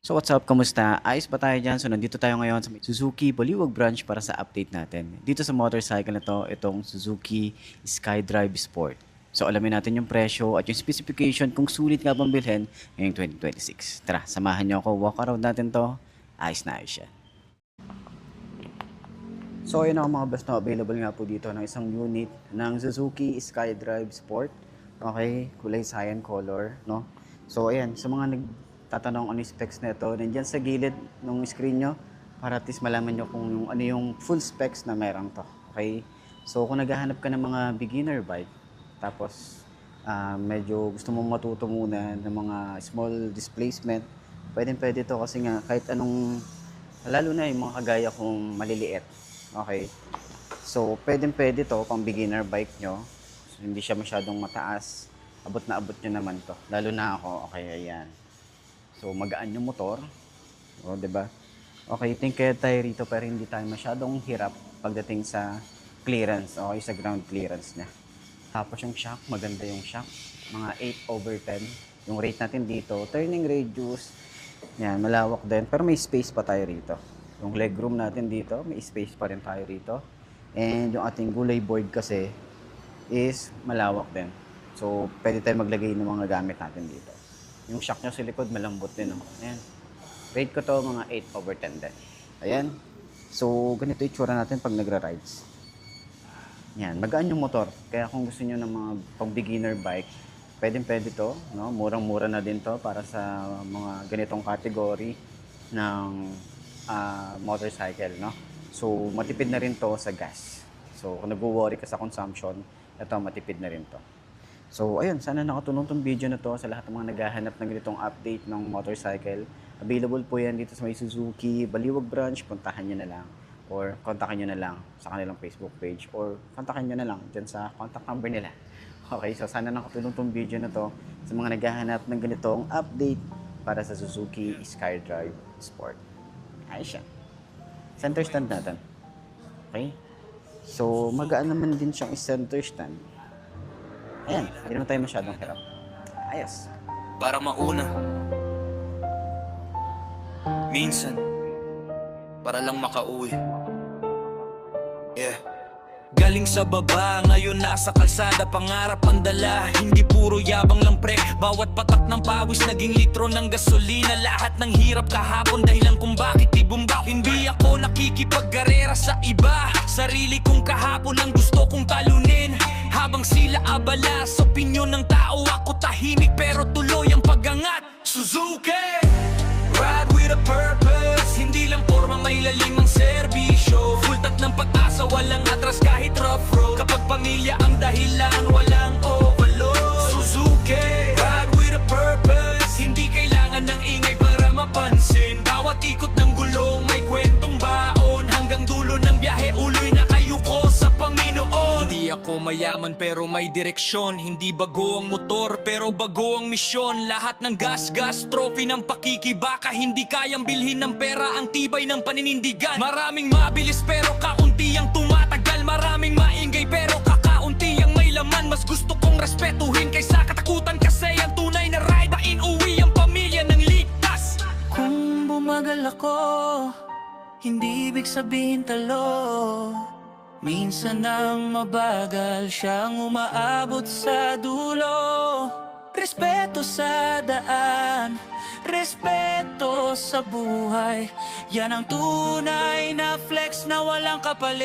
So what's up, kamusta? Ayos ba tayo dyan? So nandito tayo ngayon sa may Suzuki Baliwag branch para sa update natin. Dito sa motorcycle na to, itong Suzuki SkyDrive Sport. So alamin natin yung presyo at yung specification kung sulit nga bang bilhin ngayong 2026. Tara, samahan niyo ako, walk around natin to. Ayos na ayos siya. So ayun ang mga best na available nga po dito ng isang unit ng Suzuki SkyDrive Sport. Okay, kulay cyan color, no? So ayan, sa mga nagtatanong ano yung specs nito, nandiyan sa gilid ng screen nyo para at least malaman nyo kung yung, ano yung full specs na meron to. Okay? So kung naghahanap ka ng mga beginner bike, tapos medyo gusto mong matuto muna ng mga small displacement, pwede to kasi nga kahit anong, lalo na yung mga kagaya kong maliliit. Okay? So pwede to pang beginner bike nyo. So, hindi siya masyadong mataas. Abot na abot nyo naman to. Lalo na ako. Okay, ayan. So, magaan yung motor. O, diba? Okay, think kaya tayo rito pero hindi tayo masyadong hirap pagdating sa clearance. Okay, sa ground clearance niya. Tapos yung shock, maganda yung shock. Mga 8/10. Yung rate natin dito, turning radius, yan, malawak din. Pero may space pa tayo rito. Yung legroom natin dito, may space pa rin tayo rito. And yung ating gulay board kasi is malawak din. So, pwede tayo maglagay ng mga gamit natin dito. Yung shock nyo sa likod, malambot din. Oh. Ayan. Rate ko to mga 8/10 din. Ayan. So, ganito yung tsura natin pag nagra-rides. Yan. Magaan yung motor. Kaya kung gusto nyo ng mga pang-beginner bike, pwede to. No? Murang-mura na din to para sa mga ganitong category ng motorcycle. No? So, matipid na rin to sa gas. So, kung nag-worry ka sa consumption, ito matipid na rin to. So, ayun, sana nakatulong tong video na to sa lahat ng mga naghahanap ng ganitong update ng motorcycle. Available po yan dito sa may Suzuki Baliwag branch. Puntahan nyo na lang or kontakin nyo na lang sa kanilang Facebook page or kontakin nyo na lang dyan sa contact number nila. Okay, so sana nakatulong tong video na to sa mga naghahanap ng ganitong update para sa Suzuki SkyDrive Sport. Ayos siya. Center stand natin. Okay? So, magaan naman din siyang center stand. Ayan, hindi naman tayo masyadong hirap. Ayos. Para mauna minsan para lang makauwi. Yeah. Galing sa baba, ngayon nasa kalsada. Pangarap ang dala, hindi puro yabang lang pre. Bawat patak ng pawis, naging litro ng gasolina. Lahat ng hirap kahapon, dahilan kung bakit ibumbak. Hindi ako nakikipaggarera sa iba. Sarili kong kahapon ang gusto kong talunin. Habang sila abala sa opinyon ng tao, ako tahimik pero tuloy ang pagangat. Suzuki! Ride with a purpose. Hindi lang forma, may lalim ang serbisyo. Full tank ng pag-asa, walang atras kahit rough road. Kapag pamilya ang dahilan, walang overload. Suzuki, ride with a purpose. Hindi kailangan ng ingay para mapansin. Bawat ikot ng gulong may kwentong baon. Hanggang dulo ng biyahe, uloy na kayo ko sa Panginoon. Hindi ako mayaman pero may direksyon. Hindi bago ang motor pero bago ang misyon. Lahat ng gas-gas, trophy ng pakikibaka. Hindi kayang bilhin ng pera ang tibay ng paninindigan. Maraming mabilis pero kaunti ang tumatagal. Maraming maingay pero kakaunti ang may laman. Mas gusto kong respetuhin kaysa katakutan. Kasi ang tunay na ride, inuwi ang pamilya ng ligtas. Kung bumagal ako, hindi ibig sabihin talo. Minsan ang mabagal siyang umaabot sa dulo. Respeto sa daan, respeto sa buhay. Yan ang tunay na flex na walang kapalit.